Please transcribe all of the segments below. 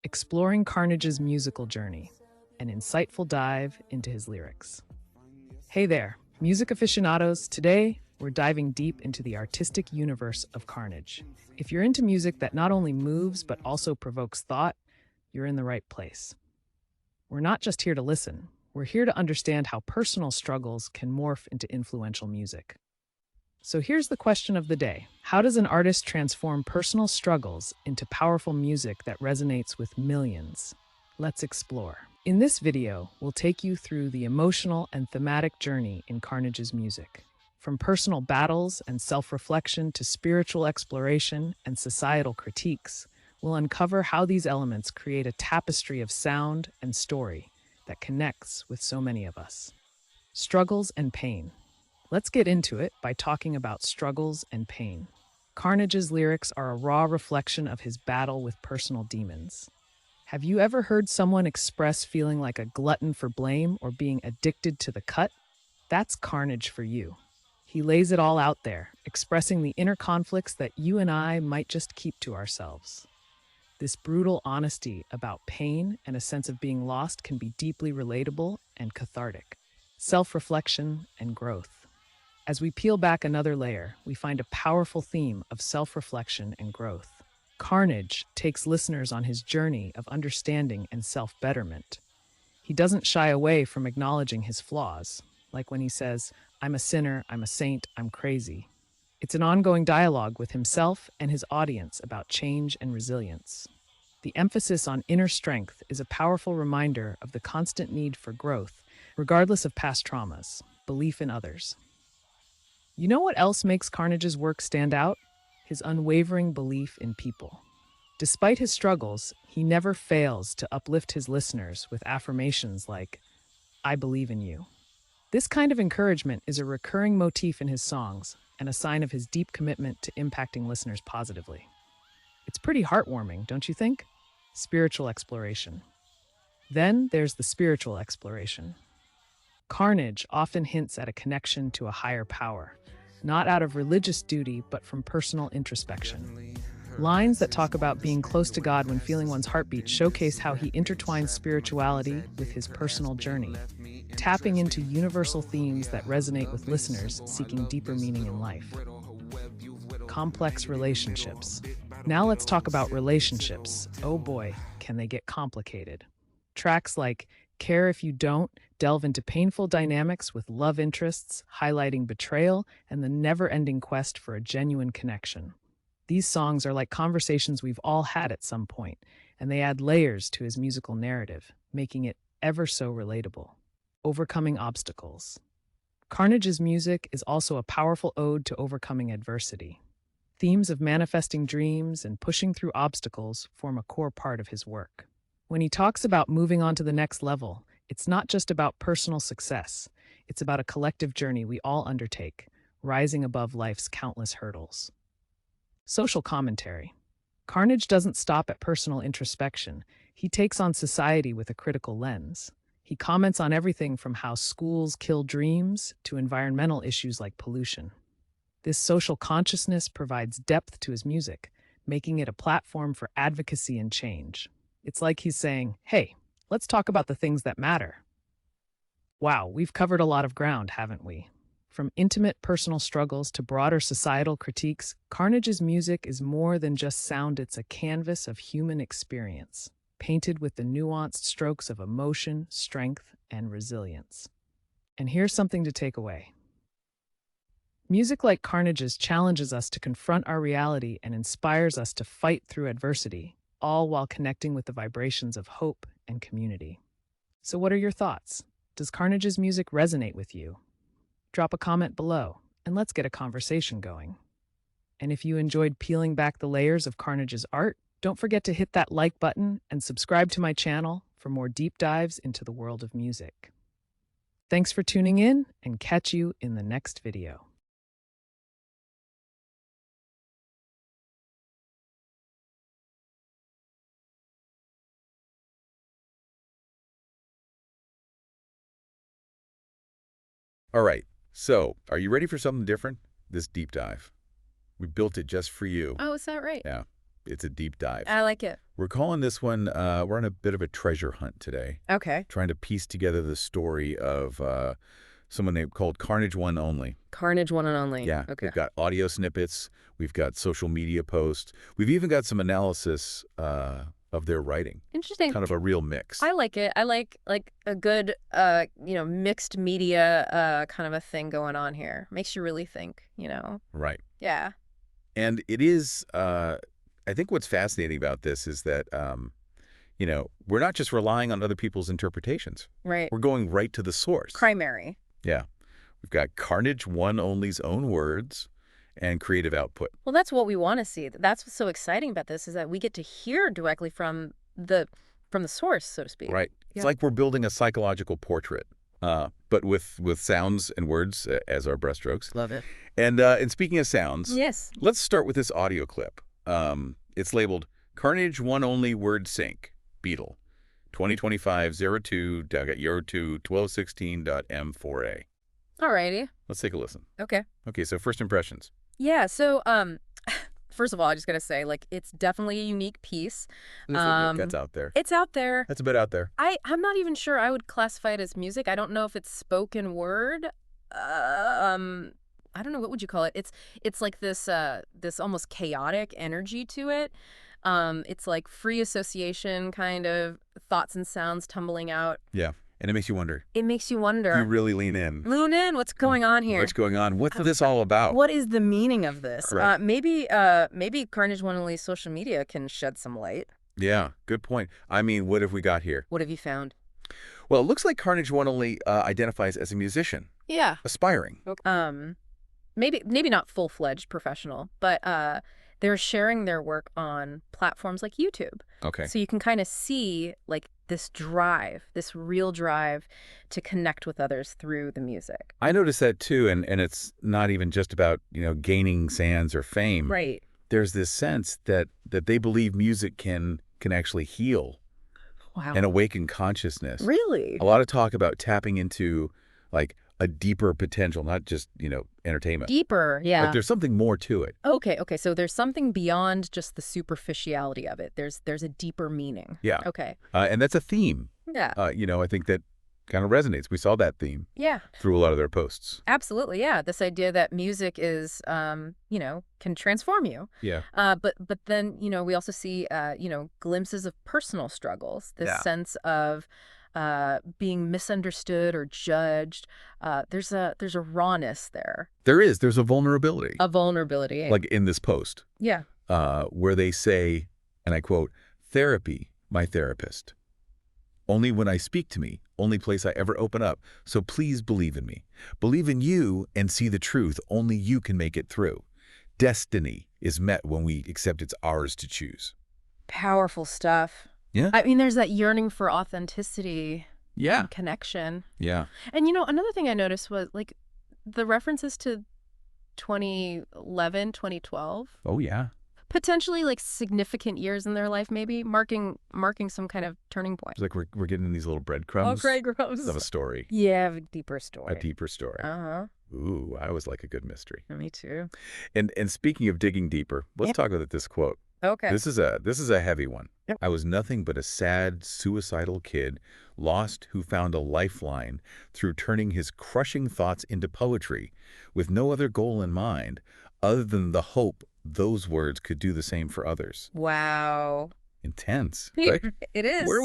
exploring Carnage's musical journey, an insightful dive into his lyrics. Hey there, music aficionados. Today, we're diving deep into the artistic universe of Carnage. If you're into music that not only moves but also provokes thought, you're in the right place. We're not just here to listen, we're here to understand how personal struggles can morph into influential music. So here's the question of the day. How does an artist transform personal struggles into powerful music that resonates with millions? Let's explore. In this video, we'll take you through the emotional and thematic journey in Carnage's music. From personal battles and self-reflection to spiritual exploration and societal critiques, we'll uncover how these elements create a tapestry of sound and story that connects with so many of us. Struggles and pain. Let's get into it by talking about struggles and pain. Carnage's lyrics are a raw reflection of his battle with personal demons. Have you ever heard someone express feeling like a glutton for blame or being addicted to the cut? That's Carnage for you. He lays it all out there, expressing the inner conflicts that you and I might just keep to ourselves. This brutal honesty about pain and a sense of being lost can be deeply relatable and cathartic. Self-reflection and growth. As we peel back another layer, we find a powerful theme of self-reflection and growth. Carnage takes listeners on his journey of understanding and self-betterment. He doesn't shy away from acknowledging his flaws, like when he says, "I'm a sinner, I'm a saint, I'm crazy." It's an ongoing dialogue with himself and his audience about change and resilience. The emphasis on inner strength is a powerful reminder of the constant need for growth, regardless of past traumas, belief in others. You know what else makes Carnage's work stand out? His unwavering belief in people. Despite his struggles, he never fails to uplift his listeners with affirmations like, "I believe in you." This kind of encouragement is a recurring motif in his songs and a sign of his deep commitment to impacting listeners positively. It's pretty heartwarming, don't you think? Spiritual exploration. Then there's the spiritual exploration. Carnage often hints at a connection to a higher power, not out of religious duty, but from personal introspection. Lines that talk about being close to God when feeling one's heartbeat showcase how he intertwines spirituality with his personal journey, tapping into universal themes that resonate with listeners seeking deeper meaning in life. Complex relationships. Now let's talk about relationships. Oh boy, can they get complicated. Tracks like Care If You Don't delve into painful dynamics with love interests, highlighting betrayal and the never-ending quest for a genuine connection. These songs are like conversations we've all had at some point, and they add layers to his musical narrative, making it ever so relatable. Overcoming obstacles. Carnage's music is also a powerful ode to overcoming adversity. Themes of manifesting dreams and pushing through obstacles form a core part of his work. When he talks about moving on to the next level, it's not just about personal success. It's about a collective journey we all undertake, rising above life's countless hurdles. Social commentary. Carnage doesn't stop at personal introspection. He takes on society with a critical lens. He comments on everything from how schools kill dreams to environmental issues like pollution. This social consciousness provides depth to his music, making it a platform for advocacy and change. It's like he's saying, "Hey, let's talk about the things that matter." Wow, we've covered a lot of ground, haven't we? From intimate personal struggles to broader societal critiques, Carnage's music is more than just sound, it's a canvas of human experience, painted with the nuanced strokes of emotion, strength, and resilience. And here's something to take away. Music like Carnage's challenges us to confront our reality and inspires us to fight through adversity, all while connecting with the vibrations of hope and community. So what are your thoughts? Does Carnage's music resonate with you? Drop a comment below, and let's get a conversation going. And if you enjoyed peeling back the layers of Carnage's art, don't forget to hit that like button and subscribe to my channel for more deep dives into the world of music. Thanks for tuning in, and catch you in the next video. All right, so are you ready for something different? This deep dive. We built it just for you. Oh, is that right? Yeah. It's a deep dive. I like it. We're calling this one, we're on a bit of a treasure hunt today. Okay. Trying to piece together the story of someone named called Carnage1nonly. Carnage1nonly. Yeah. Okay. We've got audio snippets. We've got social media posts. We've even got some analysis of their writing. Interesting. Kind of a real mix. I like it. I like a good, mixed media kind of a thing going on here. Makes you really think, Right. Yeah. And it is, I think what's fascinating about this is that, we're not just relying on other people's interpretations. Right. We're going right to the source. Primary. Yeah. We've got Carnage1nonly's own words and creative output. Well, that's what we want to see. That's what's so exciting about this is that we get to hear directly from the source, so to speak. Right. It's like we're building a psychological portrait, but with sounds and words as our brushstrokes. Love it. And speaking of sounds, Yes. let's start with this audio clip. It's labeled Carnage1nonly Word Sync, Beetle, 2025-02-02-1216.m4a. Alrighty. Let's take a listen. Okay. Okay, so first impressions. Yeah. So, first of all, I just gotta say, it's definitely a unique piece. That's out there. It's out there. That's a bit out there. I'm not even sure I would classify it as music. I don't know if it's spoken word. I don't know, what would you call it? It's like this almost chaotic energy to it. It's like free association kind of thoughts and sounds tumbling out. Yeah. And it makes you wonder. It makes you wonder. You really lean in. What's going on here? What's going on? What's this all about? What is the meaning of this? Right. Maybe Carnage1nonly's social media can shed some light. Yeah, good point. I mean, what have we got here? What have you found? Well, it looks like Carnage1nonly identifies as a musician. Yeah. Aspiring. Maybe not full-fledged professional, but they're sharing their work on platforms like YouTube. Okay. So you can kind of see this real drive to connect with others through the music. I noticed that too, and it's not even just about, gaining fans or fame. Right. There's this sense that they believe music can actually heal. Wow. And awaken consciousness. Really? A lot of talk about tapping into a deeper potential, not just, entertainment. Deeper, yeah. Like there's something more to it. Okay. So there's something beyond just the superficiality of it. There's a deeper meaning. Yeah. Okay. And that's a theme. Yeah. I think that kind of resonates. We saw that theme. Yeah. Through a lot of their posts. Absolutely, yeah. This idea that music is, can transform you. Yeah. But then, we also see, glimpses of personal struggles. This sense of being misunderstood or judged. There's a rawness there. There's a vulnerability. A vulnerability. Like in this post. Yeah. Where they say, and I quote, "Therapy, my therapist. Only when I speak to me, only place I ever open up. So please believe in me. Believe in you and see the truth. Only you can make it through. Destiny is met when we accept it's ours to choose." Powerful stuff. Yeah. I mean, there's that yearning for authenticity. Yeah. And connection. Yeah. And, another thing I noticed was, the references to 2011, 2012. Oh, yeah. Potentially, significant years in their life, maybe, marking some kind of turning point. It's like we're getting these little breadcrumbs Breadcrumbs. of a story. Yeah, a deeper story. A deeper story. Uh-huh. Ooh, I always like a good mystery. Me too. And speaking of digging deeper, let's talk about this quote. Okay. This is a heavy one. Yep. "I was nothing but a sad, suicidal kid, lost who found a lifeline through turning his crushing thoughts into poetry, with no other goal in mind, other than the hope those words could do the same for others." Wow. Intense. Right? It is. Where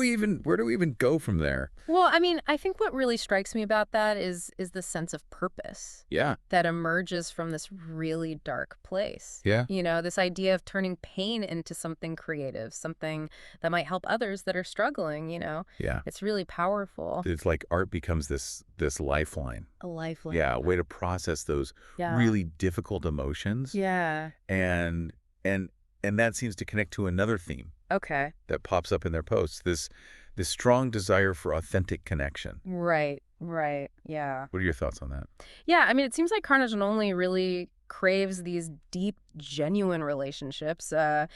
do we even go from there? Well, I mean, I think what really strikes me about that is the sense of purpose. Yeah. That emerges from this really dark place. Yeah. This idea of turning pain into something creative, something that might help others that are struggling, Yeah. It's really powerful. It's like art becomes this lifeline. A lifeline. Yeah, a way to process those really difficult emotions. Yeah. And that seems to connect to another theme. Okay. That pops up in their posts, this strong desire for authentic connection. Right. Yeah. What are your thoughts on that? Yeah, I mean, it seems like Carnage1nonly really craves these deep, genuine relationships, where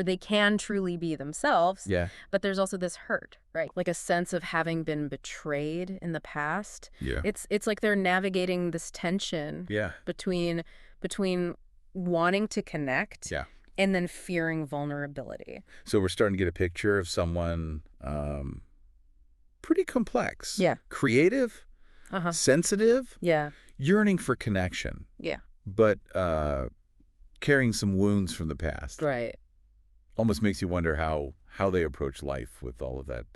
they can truly be themselves. Yeah. But there's also this hurt, right? Like a sense of having been betrayed in the past. Yeah. It's like they're navigating this tension Yeah. between wanting to connect. Yeah. and then fearing vulnerability. So we're starting to get a picture of someone pretty complex. Yeah. Creative, sensitive, Yeah. yearning for connection, Yeah. but carrying some wounds from the past. Right. Almost makes you wonder how they approach life with all of that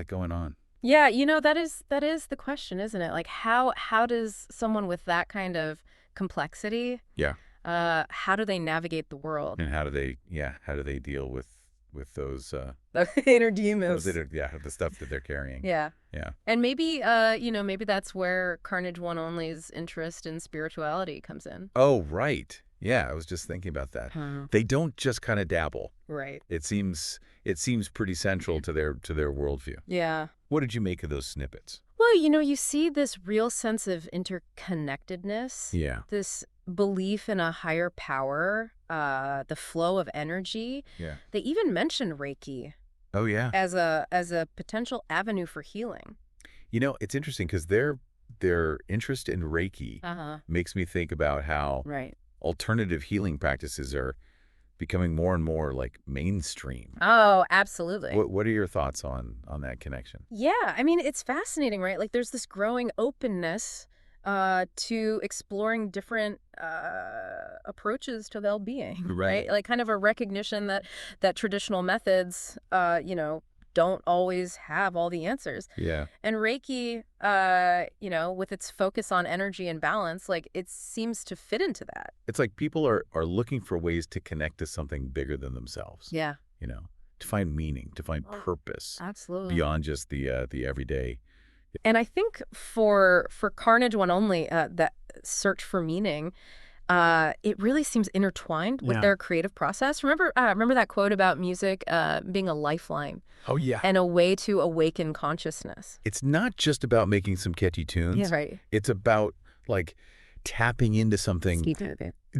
going on. Yeah, that is the question, isn't it? Like how does someone with that kind of complexity, Yeah. how do they navigate the world? And how do they deal with those The inner demons. the stuff that they're carrying. Yeah. Yeah. And maybe maybe that's where Carnage1nonly's interest in spirituality comes in. Oh, right. Yeah, I was just thinking about that. They don't just kind of dabble. Right. It seems pretty central to their worldview. Yeah. What did you make of those snippets? Well, you see this real sense of interconnectedness. Yeah. This belief in a higher power, the flow of energy. Yeah. They even mention Reiki Oh, yeah. as a potential avenue for healing. It's interesting because their interest in Reiki makes me think about how Right. alternative healing practices are becoming more and more like mainstream. Oh, absolutely. What are your thoughts on that connection? Yeah, I mean, it's fascinating, right? Like there's this growing openness to exploring different approaches to well-being, Right. Like kind of a recognition that traditional methods, don't always have all the answers. Yeah. And Reiki, with its focus on energy and balance, like it seems to fit into that. It's like people are looking for ways to connect to something bigger than themselves. Yeah. To find meaning, to find purpose Absolutely. beyond just the everyday. And I think for Carnage1nonly, that search for meaning, it really seems intertwined with their creative process. Remember that quote about music being a lifeline? Oh, yeah. And a way to awaken consciousness. It's not just about making some catchy tunes. Yeah, right. It's about like tapping into something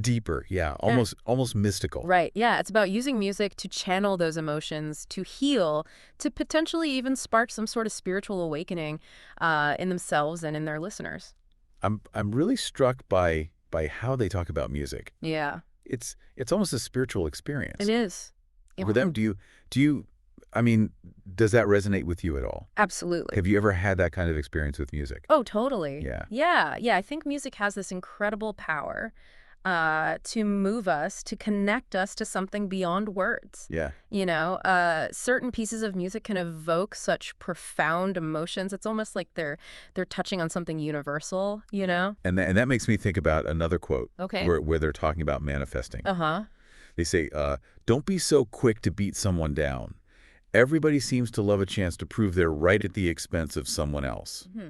deeper. Yeah. Almost mystical. Right. Yeah. It's about using music to channel those emotions, to heal, to potentially even spark some sort of spiritual awakening in themselves and in their listeners. I'm really struck by how they talk about music. Yeah. It's almost a spiritual experience. It is. For them, do you I mean, does that resonate with you at all? Absolutely. Have you ever had that kind of experience with music? Oh, totally. Yeah. Yeah. I think music has this incredible power to move us, to connect us to something beyond words. Yeah. Certain pieces of music can evoke such profound emotions. It's almost like they're touching on something universal, And that makes me think about another quote. Okay. Where they're talking about manifesting. Uh-huh. They say, don't be so quick to beat someone down. Everybody seems to love a chance to prove they're right at the expense of someone else. Mm-hmm.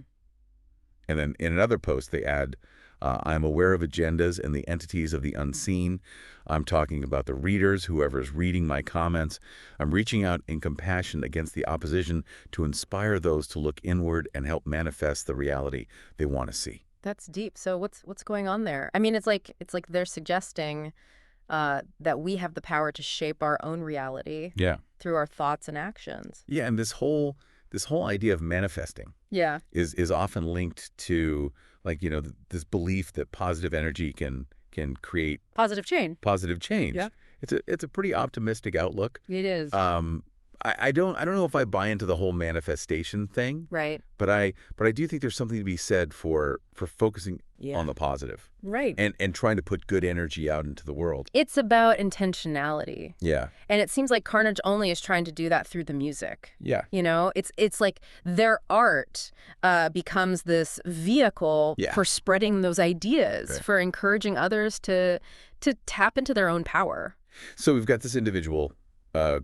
And then in another post, they add, I'm aware of agendas and the entities of the unseen. I'm talking about the readers, whoever's reading my comments. I'm reaching out in compassion against the opposition to inspire those to look inward and help manifest the reality they want to see. That's deep. So what's going on there? I mean, it's like they're suggesting that we have the power to shape our own reality. Yeah. Through our thoughts and actions. Yeah, and this whole idea of manifesting. Yeah. Is often linked to this belief that positive energy can create positive change. Yeah. It's a pretty optimistic outlook. It is. I don't know if I buy into the whole manifestation thing. Right. But I do think there's something to be said for focusing on the positive. Right. And trying to put good energy out into the world. It's about intentionality. Yeah. And it seems like Carnage1nonly is trying to do that through the music. Yeah. It's like their art becomes this vehicle for spreading those ideas, for encouraging others to tap into their own power. So we've got this individual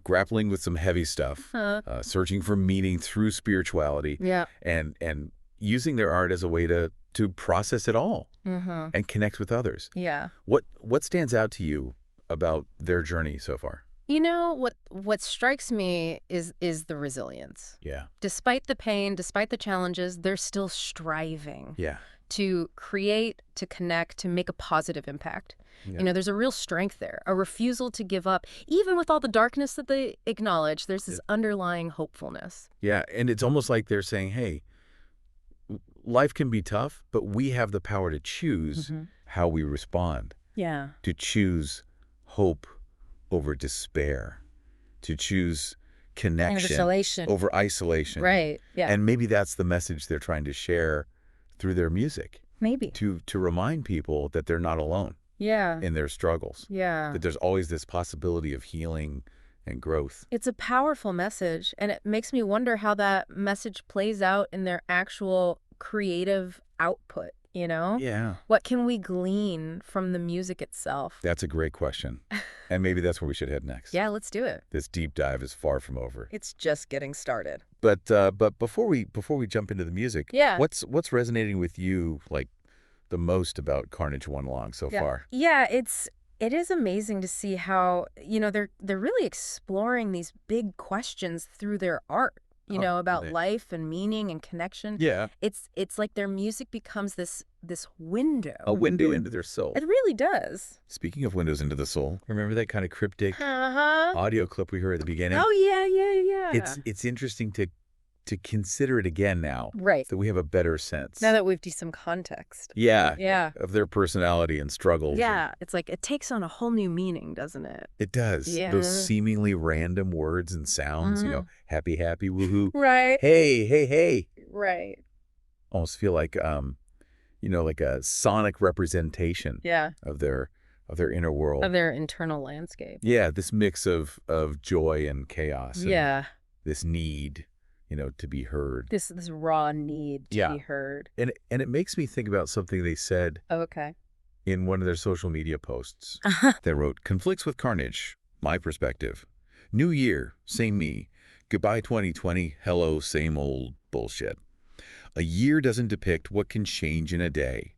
grappling with some heavy stuff, searching for meaning through spirituality, and using their art as a way to process it all and connect with others. Yeah. What stands out to you about their journey so far? What strikes me is the resilience. Yeah. Despite the pain, despite the challenges, they're still striving. Yeah. To create, to connect, to make a positive impact. Yeah. There's a real strength there, a refusal to give up. Even with all the darkness that they acknowledge, there's this underlying hopefulness. Yeah, and it's almost like they're saying, hey, life can be tough, but we have the power to choose how we respond. Yeah. To choose hope over despair, to choose connection Isolation. over isolation. Right. Yeah. And maybe that's the message they're trying to share through their music, Maybe. to remind people that they're not alone Yeah. in their struggles, Yeah. that there's always this possibility of healing and growth. It's a powerful message, and it makes me wonder how that message plays out in their actual creative output, you know? Yeah. What can we glean from the music itself? That's a great question. And maybe that's where we should head next. Yeah, let's do it. This deep dive is far from over. It's just getting started. But before we jump into the music, Yeah. what's resonating with you like the most about Carnage1nonly so far? Yeah, it is amazing to see how, they're really exploring these big questions through their art, about life and meaning and connection. Yeah. It's like their music becomes this window. A window into their soul. It really does. Speaking of windows into the soul, remember that kind of cryptic audio clip we heard at the beginning? Oh, yeah. It's interesting to consider it again now. Right. That we have a better sense. Now that we've some context. Yeah. Yeah. Of their personality and struggles. Yeah. It's like it takes on a whole new meaning, doesn't it? It does. Yeah. Those seemingly random words and sounds, happy, happy, woohoo. Right. Hey. Right. Almost feel like, like a sonic representation of their inner world. Of their internal landscape. Yeah, this mix of joy and chaos. And this need, to be heard. This raw need to be heard. And it makes me think about something they said in one of their social media posts. They wrote, "Conflicts with Carnage, my perspective. New year, same me. Goodbye 2020, hello, same old bullshit. A year doesn't depict what can change in a day.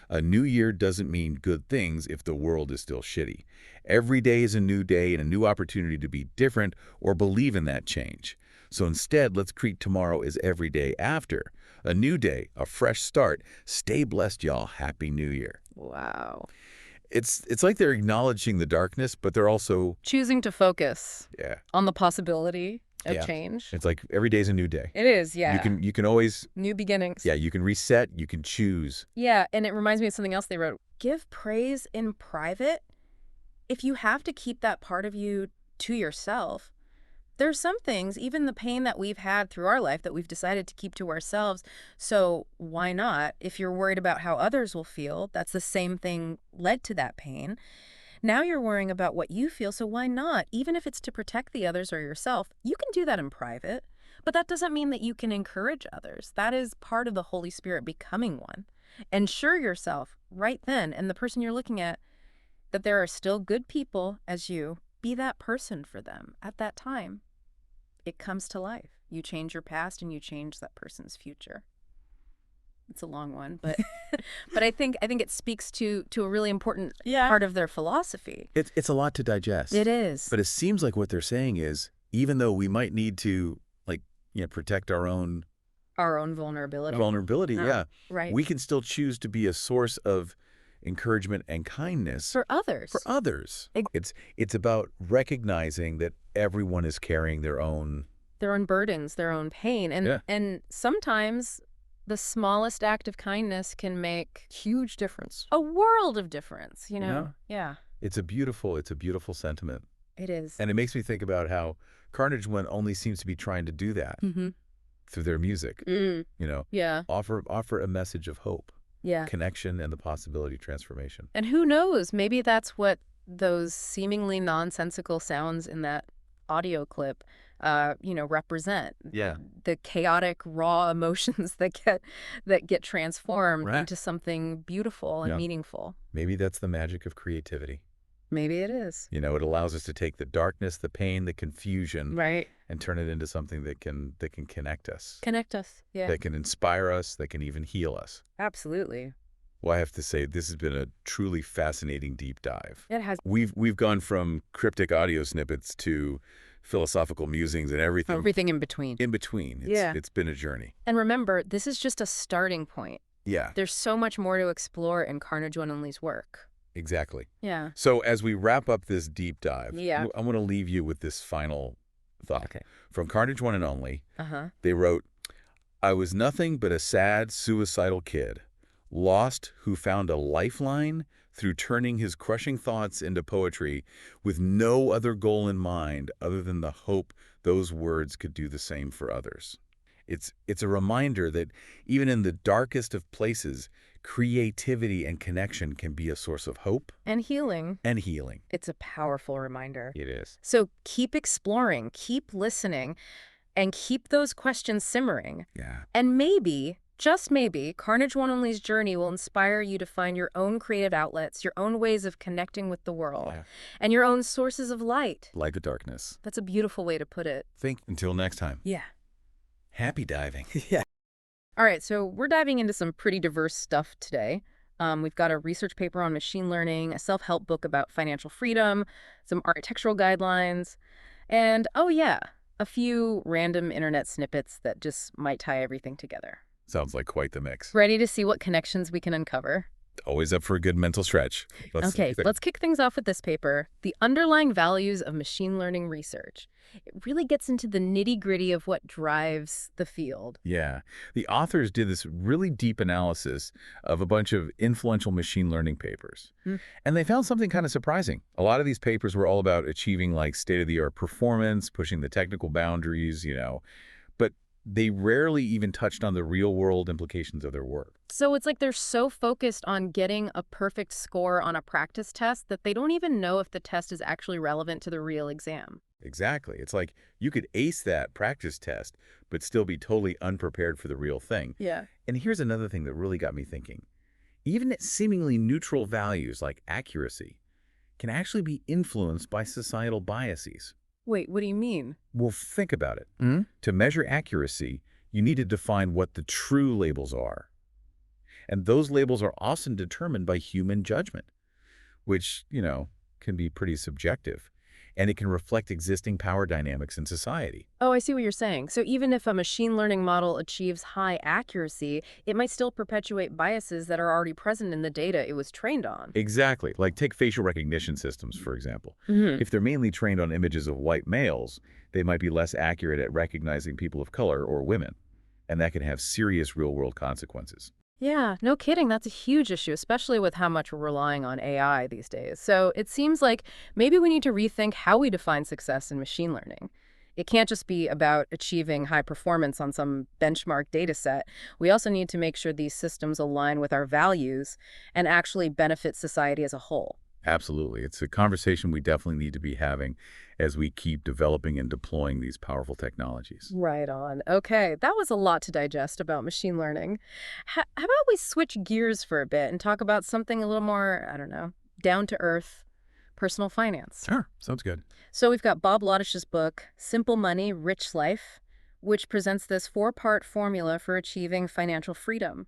A new year doesn't mean good things if the world is still shitty. Every day is a new day and a new opportunity to be different or believe in that change. So instead, let's treat tomorrow as every day after. A new day, a fresh start. Stay blessed, y'all. Happy New Year." Wow. It's like they're acknowledging the darkness, but they're also choosing to focus on the possibility of Yeah. change. It's like every day's a new day. It is, yeah. You can always, New beginnings. yeah, you can reset, you can choose. Yeah, and it reminds me of something else they wrote. Give praise in private. If you have to keep that part of you to yourself, there's some things, even the pain that we've had through our life, that we've decided to keep to ourselves. So why not? If you're worried about how others will feel, that's the same thing led to that pain. Now you're worrying about what you feel, so why not? Even if it's to protect the others or yourself, you can do that in private. But that doesn't mean that you can encourage others. That is part of the Holy Spirit becoming one. Ensure yourself right then, and the person you're looking at, that there are still good people as you. Be that person for them at that time. It comes to life. You change your past and you change that person's future. It's a long one, but but I think it speaks to a really important part of their philosophy. It's a lot to digest. It is. But it seems like what they're saying is, even though we might need to protect our own vulnerability. Right. we can still choose to be a source of encouragement and kindness for others. It's about recognizing that everyone is carrying their own burdens, their own pain, and sometimes the smallest act of kindness can make huge difference. A world of difference, Yeah. It's a beautiful sentiment. It is. And it makes me think about how Carnage1nonly seems to be trying to do that through their music. Yeah. Offer a message of hope. Yeah. Connection and the possibility of transformation. And who knows, maybe that's what those seemingly nonsensical sounds in that audio clip represent. Yeah. The chaotic, raw emotions that get transformed into something beautiful and meaningful. Maybe that's the magic of creativity. Maybe it is. It allows us to take the darkness, the pain, the confusion, and turn it into something that can connect us. Yeah. That can inspire us, that can even heal us. Absolutely. Well, I have to say, this has been a truly fascinating deep dive. It has. We've gone from cryptic audio snippets to philosophical musings and everything. Everything in between. It's been a journey. And remember, this is just a starting point. Yeah. There's so much more to explore in Carnage1nonly's work. Exactly. Yeah. So as we wrap up this deep dive, Yeah. I want to leave you with this final thought. Okay. From Carnage1nonly, they wrote, "I was nothing but a sad, suicidal kid, lost who found a lifeline through turning his crushing thoughts into poetry with no other goal in mind other than the hope those words could do the same for others. It's a reminder that even in the darkest of places, creativity and connection can be a source of hope And healing. and healing. It's a powerful reminder. It is. So keep exploring, keep listening, and keep those questions simmering. Yeah. And maybe, just maybe, Carnage1nonly's journey will inspire you to find your own creative outlets, your own ways of connecting with the world, Yeah. and your own sources of light. Like the darkness. That's a beautiful way to put it. Until next time. Yeah. Happy diving. All right, so we're diving into some pretty diverse stuff today. We've got a research paper on machine learning, a self-help book about financial freedom, some architectural guidelines, and, oh yeah, a few random internet snippets that just might tie everything together. Sounds like quite the mix. Ready to see what connections we can uncover? Always up for a good mental stretch. Okay, let's kick things off with this paper, The Underlying Values of Machine Learning Research. It really gets into the nitty-gritty of what drives the field. Yeah. The authors did this really deep analysis of a bunch of influential machine learning papers. And they found something kind of surprising. A lot of these papers were all about achieving like state-of-the-art performance, pushing the technical boundaries, but they rarely even touched on the real-world implications of their work. So it's like they're so focused on getting a perfect score on a practice test that they don't even know if the test is actually relevant to the real exam. Exactly. It's like you could ace that practice test, but still be totally unprepared for the real thing. Yeah. And here's another thing that really got me thinking. Even at seemingly neutral values like accuracy can actually be influenced by societal biases. Wait, what do you mean? Well, think about it. To measure accuracy, you need to define what the true labels are. And those labels are often determined by human judgment, which, can be pretty subjective. And it can reflect existing power dynamics in society. Oh, I see what you're saying. So even if a machine learning model achieves high accuracy, it might still perpetuate biases that are already present in the data it was trained on. Exactly. Like take facial recognition systems, for example. If they're mainly trained on images of white males, they might be less accurate at recognizing people of color or women. And that can have serious real-world consequences. Yeah, no kidding. That's a huge issue, especially with how much we're relying on AI these days. So it seems like maybe we need to rethink how we define success in machine learning. It can't just be about achieving high performance on some benchmark data set. We also need to make sure these systems align with our values and actually benefit society as a whole. Absolutely. It's a conversation we definitely need to be having as we keep developing and deploying these powerful technologies. Right on. Okay, that was a lot to digest about machine learning. How about we switch gears for a bit and talk about something a little more, I don't know, down-to-earth, personal finance? Sure. Sounds good. So we've got Bob Lodish's book, Simple Money, Rich Life, which presents this 4-part formula for achieving financial freedom.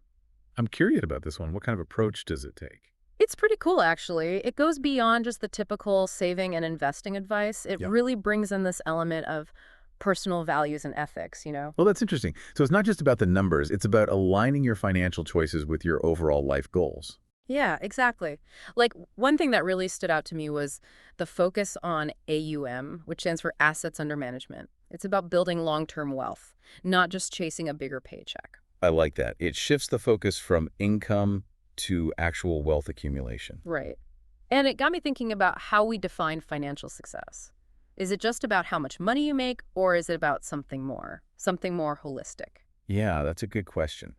I'm curious about this one. What kind of approach does it take? It's pretty cool, actually. It goes beyond just the typical saving and investing advice. It really brings in this element of personal values and ethics, Well, that's interesting. So it's not just about the numbers. It's about aligning your financial choices with your overall life goals. Yeah, exactly. Like, one thing that really stood out to me was the focus on AUM, which stands for Assets Under Management. It's about building long-term wealth, not just chasing a bigger paycheck. I like that. It shifts the focus from income to actual wealth accumulation. Right. And it got me thinking about how we define financial success. Is it just about how much money you make, or is it about something more holistic? Yeah, that's a good question.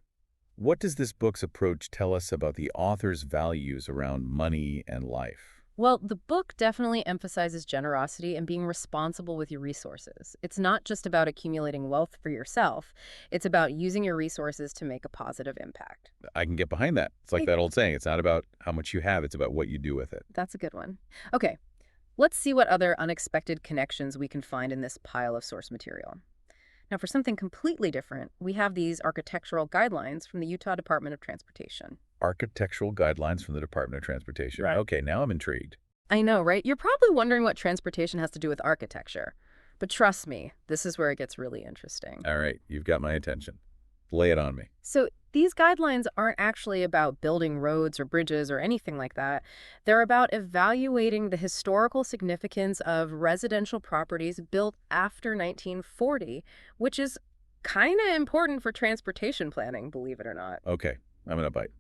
What does this book's approach tell us about the author's values around money and life? Well, the book definitely emphasizes generosity and being responsible with your resources. It's not just about accumulating wealth for yourself. It's about using your resources to make a positive impact. I can get behind that. It's like that old saying, it's not about how much you have, it's about what you do with it. That's a good one. Okay, let's see what other unexpected connections we can find in this pile of source material. Now, for something completely different, we have these architectural guidelines from the Utah Department of Transportation. Architectural guidelines from the Department of Transportation. Right. Okay, now I'm intrigued. I know, right? You're probably wondering what transportation has to do with architecture. But trust me, this is where it gets really interesting. All right, you've got my attention. Lay it on me. So these guidelines aren't actually about building roads or bridges or anything like that. They're about evaluating the historical significance of residential properties built after 1940, which is kind of important for transportation planning, believe it or not. Okay, I'm going to bite.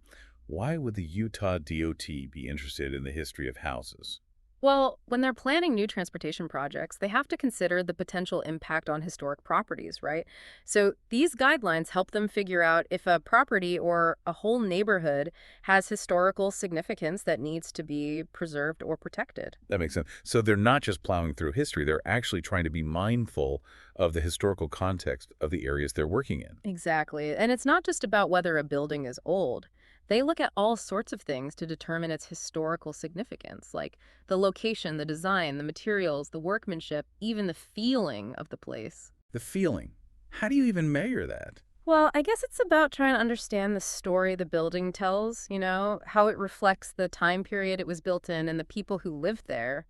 Why would the Utah DOT be interested in the history of houses? Well, when they're planning new transportation projects, they have to consider the potential impact on historic properties, right? So these guidelines help them figure out if a property or a whole neighborhood has historical significance that needs to be preserved or protected. That makes sense. So they're not just plowing through history, they're actually trying to be mindful of the historical context of the areas they're working in. Exactly. And it's not just about whether a building is old. They look at all sorts of things to determine its historical significance, like the location, the design, the materials, the workmanship, even the feeling of the place. The feeling. How do you even measure that? Well, I guess it's about trying to understand the story the building tells, how it reflects the time period it was built in and the people who lived there.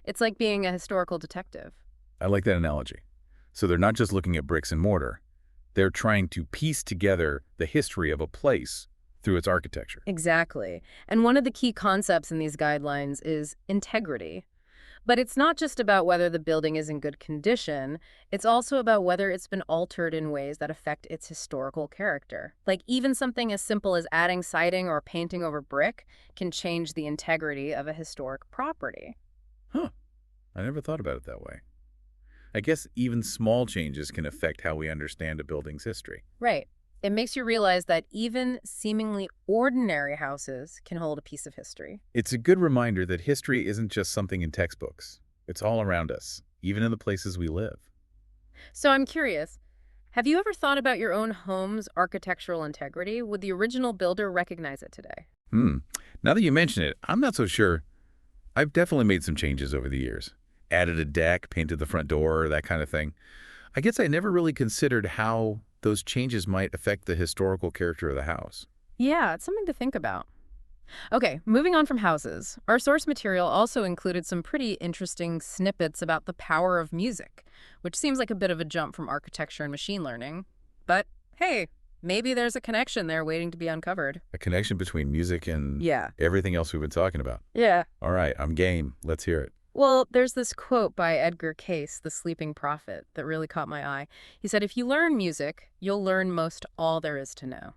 It's like being a historical detective. I like that analogy. So they're not just looking at bricks and mortar. They're trying to piece together the history of a place through its architecture. Exactly. And one of the key concepts in these guidelines is integrity. But it's not just about whether the building is in good condition, it's also about whether it's been altered in ways that affect its historical character. Like even something as simple as adding siding or painting over brick can change the integrity of a historic property. Huh. I never thought about it that way. I guess even small changes can affect how we understand a building's history. Right. It makes you realize that even seemingly ordinary houses can hold a piece of history. It's a good reminder that history isn't just something in textbooks. It's all around us, even in the places we live. So I'm curious, have you ever thought about your own home's architectural integrity? Would the original builder recognize it today? Now that you mention it, I'm not so sure. I've definitely made some changes over the years. Added a deck, painted the front door, that kind of thing. I guess I never really considered how those changes might affect the historical character of the house. Yeah, it's something to think about. Okay, moving on from houses, our source material also included some pretty interesting snippets about the power of music, which seems like a bit of a jump from architecture and machine learning. But hey, maybe there's a connection there waiting to be uncovered. A connection between music and Yeah. everything else we've been talking about. Yeah. All right, I'm game. Let's hear it. Well, there's this quote by Edgar Cayce, the sleeping prophet, that really caught my eye. He said, if you learn music, you'll learn most all there is to know.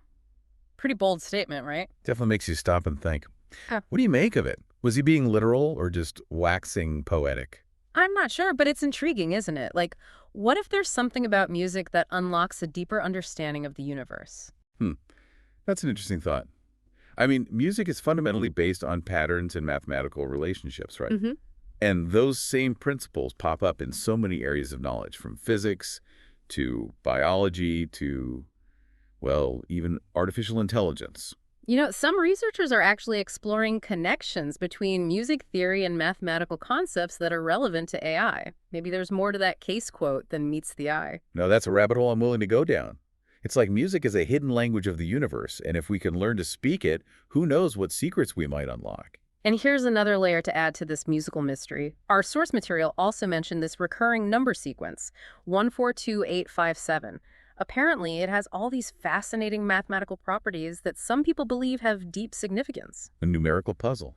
Pretty bold statement, right? Definitely makes you stop and think. Huh. What do you make of it? Was he being literal or just waxing poetic? I'm not sure, but it's intriguing, isn't it? Like, what if there's something about music that unlocks a deeper understanding of the universe? That's an interesting thought. I mean, music is fundamentally based on patterns and mathematical relationships, right? Mm-hmm. And those same principles pop up in so many areas of knowledge, from physics to biology to, well, even artificial intelligence. Some researchers are actually exploring connections between music theory and mathematical concepts that are relevant to AI. Maybe there's more to that Case quote than meets the eye. Now, that's a rabbit hole I'm willing to go down. It's like music is a hidden language of the universe, and if we can learn to speak it, who knows what secrets we might unlock. And here's another layer to add to this musical mystery. Our source material also mentioned this recurring number sequence, 142857. Apparently, it has all these fascinating mathematical properties that some people believe have deep significance. A numerical puzzle.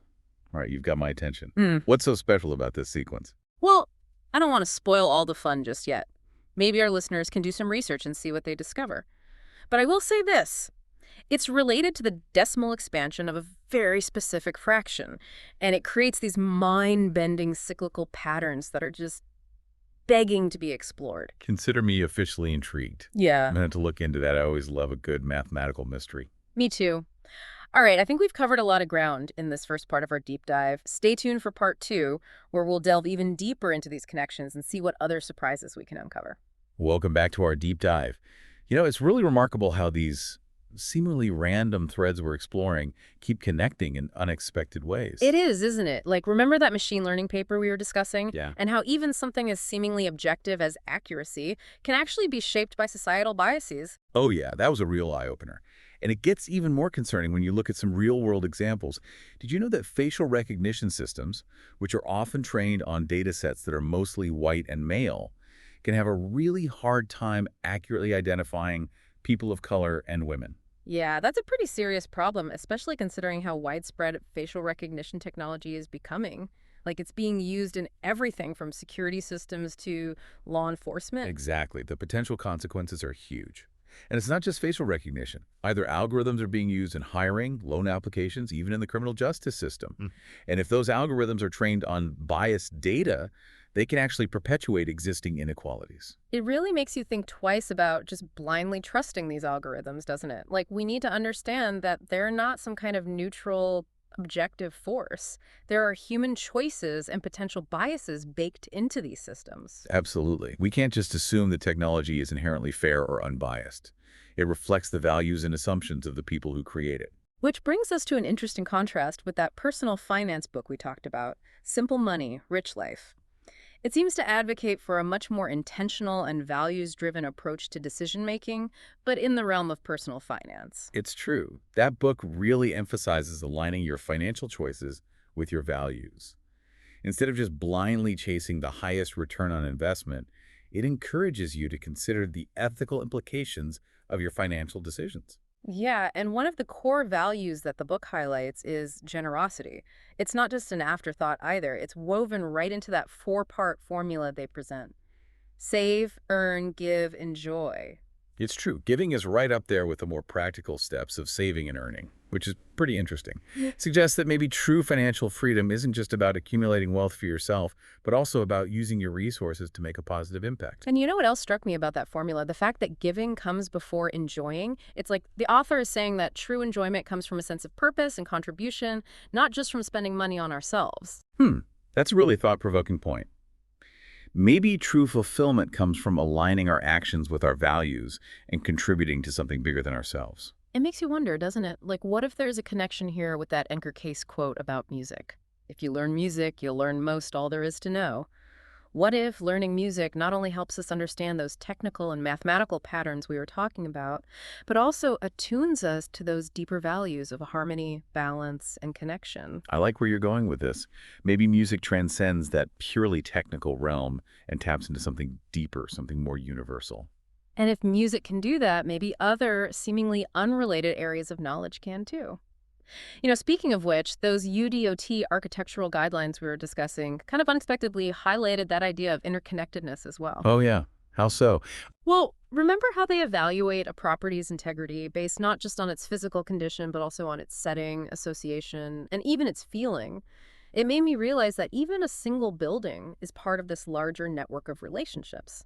All right, you've got my attention. What's so special about this sequence? Well, I don't want to spoil all the fun just yet. Maybe our listeners can do some research and see what they discover. But I will say this. It's related to the decimal expansion of a very specific fraction, and it creates these mind-bending cyclical patterns that are just begging to be explored. Consider me officially intrigued. Yeah. I'm going to have to look into that. I always love a good mathematical mystery. Me too. All right, I think we've covered a lot of ground in this first part of our deep dive. Stay tuned for part 2, where we'll delve even deeper into these connections and see what other surprises we can uncover. Welcome back to our deep dive. It's really remarkable how these seemingly random threads we're exploring keep connecting in unexpected ways. It is, isn't it? Like, remember that machine learning paper we were discussing? Yeah. And how even something as seemingly objective as accuracy can actually be shaped by societal biases. Oh yeah, that was a real eye-opener. And it gets even more concerning when you look at some real-world examples. Did you know that facial recognition systems, which are often trained on data sets that are mostly white and male, can have a really hard time accurately identifying people of color and women? Yeah, that's a pretty serious problem, especially considering how widespread facial recognition technology is becoming. Like, it's being used in everything from security systems to law enforcement. Exactly. The potential consequences are huge. And it's not just facial recognition. Either algorithms are being used in hiring, loan applications, even in the criminal justice system. And if those algorithms are trained on biased data, they can actually perpetuate existing inequalities. It really makes you think twice about just blindly trusting these algorithms, doesn't it? Like, we need to understand that they're not some kind of neutral, objective force. There are human choices and potential biases baked into these systems. Absolutely. We can't just assume that technology is inherently fair or unbiased. It reflects the values and assumptions of the people who create it. Which brings us to an interesting contrast with that personal finance book we talked about, Simple Money, Rich Life. It seems to advocate for a much more intentional and values-driven approach to decision-making, but in the realm of personal finance. It's true. That book really emphasizes aligning your financial choices with your values. Instead of just blindly chasing the highest return on investment, it encourages you to consider the ethical implications of your financial decisions. Yeah, and one of the core values that the book highlights is generosity. It's not just an afterthought either. It's woven right into that four-part formula they present. Save, earn, give, enjoy. It's true. Giving is right up there with the more practical steps of saving and earning, which is pretty interesting. It suggests that maybe true financial freedom isn't just about accumulating wealth for yourself, but also about using your resources to make a positive impact. And you know what else struck me about that formula? The fact that giving comes before enjoying. It's like the author is saying that true enjoyment comes from a sense of purpose and contribution, not just from spending money on ourselves. That's a really thought-provoking point. Maybe true fulfillment comes from aligning our actions with our values and contributing to something bigger than ourselves. It makes you wonder, doesn't it? Like, what if there's a connection here with that Edgar Cayce quote about music? If you learn music, you'll learn most all there is to know. What if learning music not only helps us understand those technical and mathematical patterns we were talking about, but also attunes us to those deeper values of harmony, balance, and connection? I like where you're going with this. Maybe music transcends that purely technical realm and taps into something deeper, something more universal. And if music can do that, maybe other seemingly unrelated areas of knowledge can too. Speaking of which, those UDOT architectural guidelines we were discussing kind of unexpectedly highlighted that idea of interconnectedness as well. Oh yeah, how so? Well, remember how they evaluate a property's integrity based not just on its physical condition, but also on its setting, association, and even its feeling? It made me realize that even a single building is part of this larger network of relationships.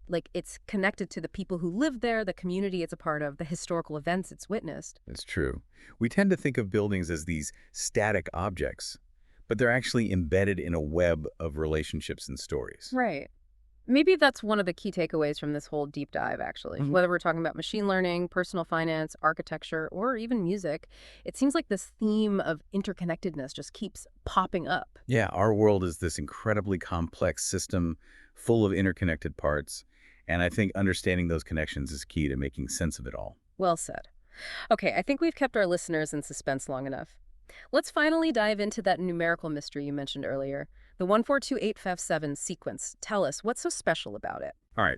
Like, it's connected to the people who live there, the community it's a part of, the historical events it's witnessed. That's true. We tend to think of buildings as these static objects, but they're actually embedded in a web of relationships and stories. Right. Maybe that's one of the key takeaways from this whole deep dive, actually. Whether we're talking about machine learning, personal finance, architecture, or even music, it seems like this theme of interconnectedness just keeps popping up. Yeah, our world is this incredibly complex system full of interconnected parts. And I think understanding those connections is key to making sense of it all. Well said. Okay, I think we've kept our listeners in suspense long enough. Let's finally dive into that numerical mystery you mentioned earlier, the 142857 sequence. Tell us, what's so special about it? All right.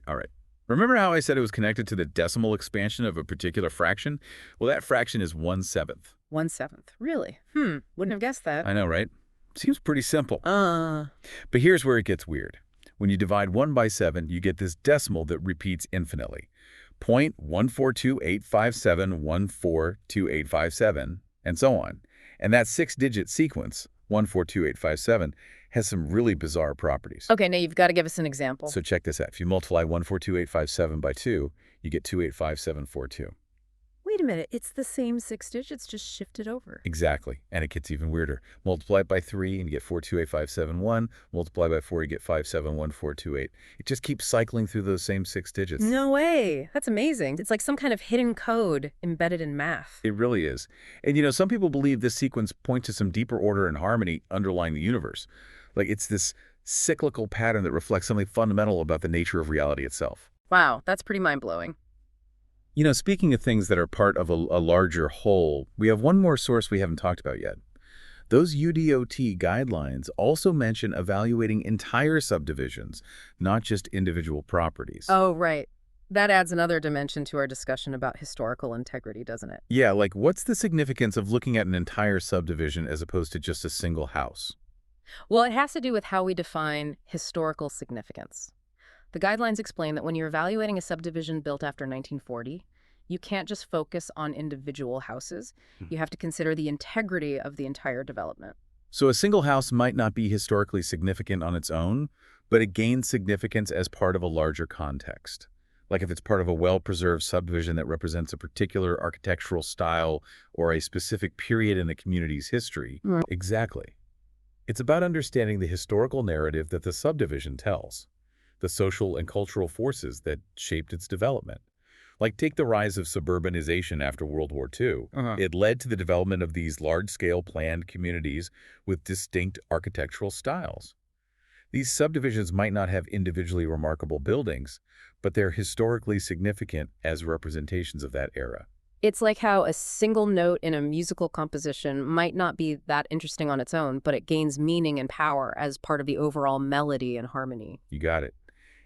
Remember how I said it was connected to the decimal expansion of a particular fraction? Well, that fraction is 1/7. 1/7. Really? Wouldn't have guessed that. I know, right? Seems pretty simple. Uh. But here's where it gets weird. When you divide 1 by 7, you get this decimal that repeats infinitely. 0.142857142857, and so on. And that 6-digit sequence, 142857, has some really bizarre properties. Okay, now you've got to give us an example. So check this out. If you multiply 142857 by 2, you get 285742. Wait a minute, it's the same 6 digits, just shifted over. Exactly. And it gets even weirder. Multiply it by 3 and you get 428571. Multiply by 4, you get 571428. It just keeps cycling through those same 6 digits. No way. That's amazing. It's like some kind of hidden code embedded in math. It really is. And some people believe this sequence points to some deeper order and harmony underlying the universe. Like it's this cyclical pattern that reflects something fundamental about the nature of reality itself. Wow, that's pretty mind-blowing. Speaking of things that are part of a larger whole, we have one more source we haven't talked about yet. Those UDOT guidelines also mention evaluating entire subdivisions, not just individual properties. Oh, right. That adds another dimension to our discussion about historical integrity, doesn't it? Yeah, like what's the significance of looking at an entire subdivision as opposed to just a single house? Well, it has to do with how we define historical significance. The guidelines explain that when you're evaluating a subdivision built after 1940, you can't just focus on individual houses. You have to consider the integrity of the entire development. So a single house might not be historically significant on its own, but it gains significance as part of a larger context. Like if it's part of a well-preserved subdivision that represents a particular architectural style or a specific period in the community's history. Right. Exactly. It's about understanding the historical narrative that the subdivision tells, the social and cultural forces that shaped its development. Like take the rise of suburbanization after World War II. It led to the development of these large-scale planned communities with distinct architectural styles. These subdivisions might not have individually remarkable buildings, but they're historically significant as representations of that era. It's like how a single note in a musical composition might not be that interesting on its own, but it gains meaning and power as part of the overall melody and harmony. You got it.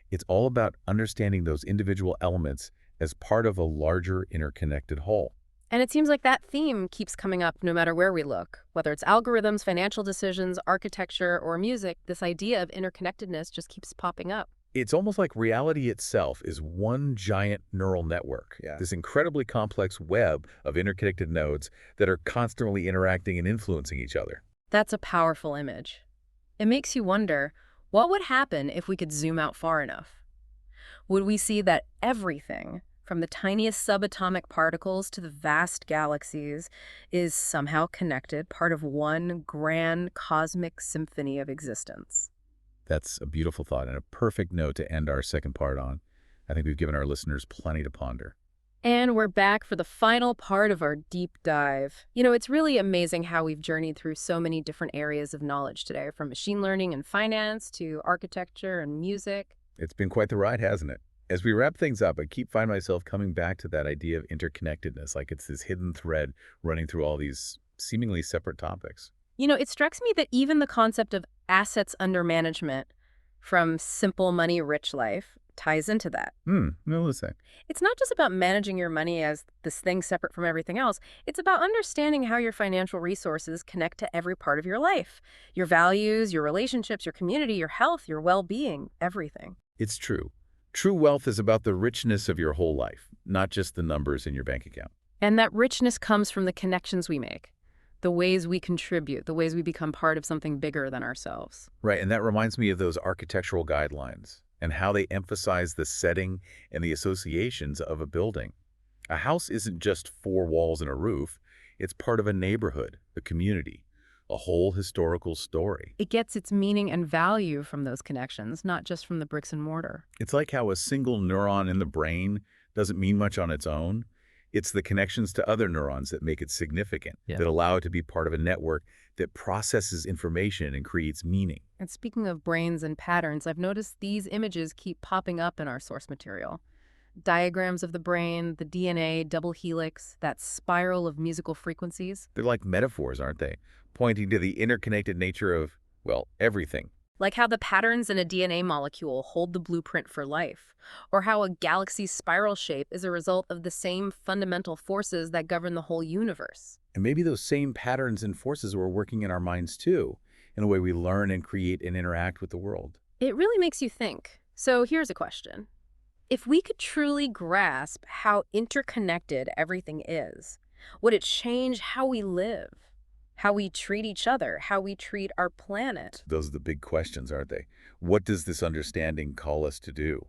It's all about understanding those individual elements as part of a larger interconnected whole. And it seems like that theme keeps coming up no matter where we look. Whether it's algorithms, financial decisions, architecture, or music, this idea of interconnectedness just keeps popping up. It's almost like reality itself is one giant neural network, this incredibly complex web of interconnected nodes that are constantly interacting and influencing each other. That's a powerful image. It makes you wonder, what would happen if we could zoom out far enough? Would we see that everything, from the tiniest subatomic particles to the vast galaxies, is somehow connected, part of one grand cosmic symphony of existence? That's a beautiful thought and a perfect note to end our second part on. I think we've given our listeners plenty to ponder. And we're back for the final part of our deep dive. You know, it's really amazing how we've journeyed through so many different areas of knowledge today, from machine learning and finance to architecture and music. It's been quite the ride, hasn't it? As we wrap things up, I keep finding myself coming back to that idea of interconnectedness, like it's this hidden thread running through all these seemingly separate topics. You know, it strikes me that even the concept of assets under management from Simple Money, Rich Life ties into that. No, let's say. It's not just about managing your money as this thing separate from everything else. It's about understanding how your financial resources connect to every part of your life. Your values, your relationships, your community, your health, your well-being, everything. It's true. True wealth is about the richness of your whole life, not just the numbers in your bank account. And that richness comes from the connections we make, the ways we contribute, the ways we become part of something bigger than ourselves. Right, and that reminds me of those architectural guidelines and how they emphasize the setting and the associations of a building. A house isn't just four walls and a roof. It's part of a neighborhood, a community, a whole historical story. It gets its meaning and value from those connections, not just from the bricks and mortar. It's like how a single neuron in the brain doesn't mean much on its own. It's the connections to other neurons that make it significant, that allow it to be part of a network that processes information and creates meaning. And speaking of brains and patterns, I've noticed these images keep popping up in our source material. Diagrams of the brain, the DNA, double helix, that spiral of musical frequencies. They're like metaphors, aren't they? Pointing to the interconnected nature of, well, everything. Like how the patterns in a DNA molecule hold the blueprint for life, or how a galaxy's spiral shape is a result of the same fundamental forces that govern the whole universe. And maybe those same patterns and forces were working in our minds too, in the way we learn and create and interact with the world. It really makes you think. So here's a question. If we could truly grasp how interconnected everything is, would it change how we live? How we treat each other, how we treat our planet? Those are the big questions, aren't they? What does this understanding call us to do?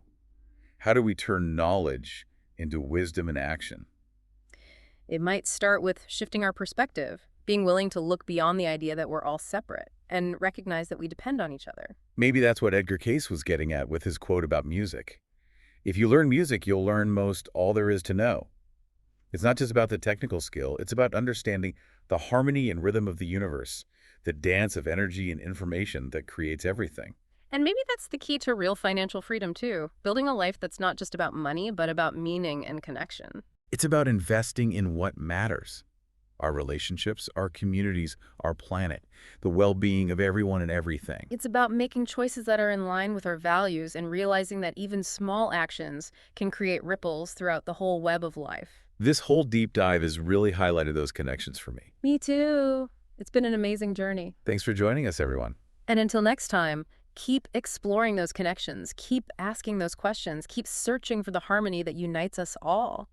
How do we turn knowledge into wisdom and action? It might start with shifting our perspective, being willing to look beyond the idea that we're all separate and recognize that we depend on each other. Maybe that's what Edgar Cayce was getting at with his quote about music. If you learn music, you'll learn most all there is to know. It's not just about the technical skill, it's about understanding the harmony and rhythm of the universe, the dance of energy and information that creates everything. And maybe that's the key to real financial freedom too, building a life that's not just about money, but about meaning and connection. It's about investing in what matters. Our relationships, our communities, our planet, the well-being of everyone and everything. It's about making choices that are in line with our values and realizing that even small actions can create ripples throughout the whole web of life. This whole deep dive has really highlighted those connections for me. Me too. It's been an amazing journey. Thanks for joining us, everyone. And until next time, Keep exploring those connections. Keep asking those questions. Keep searching for the harmony that unites us all.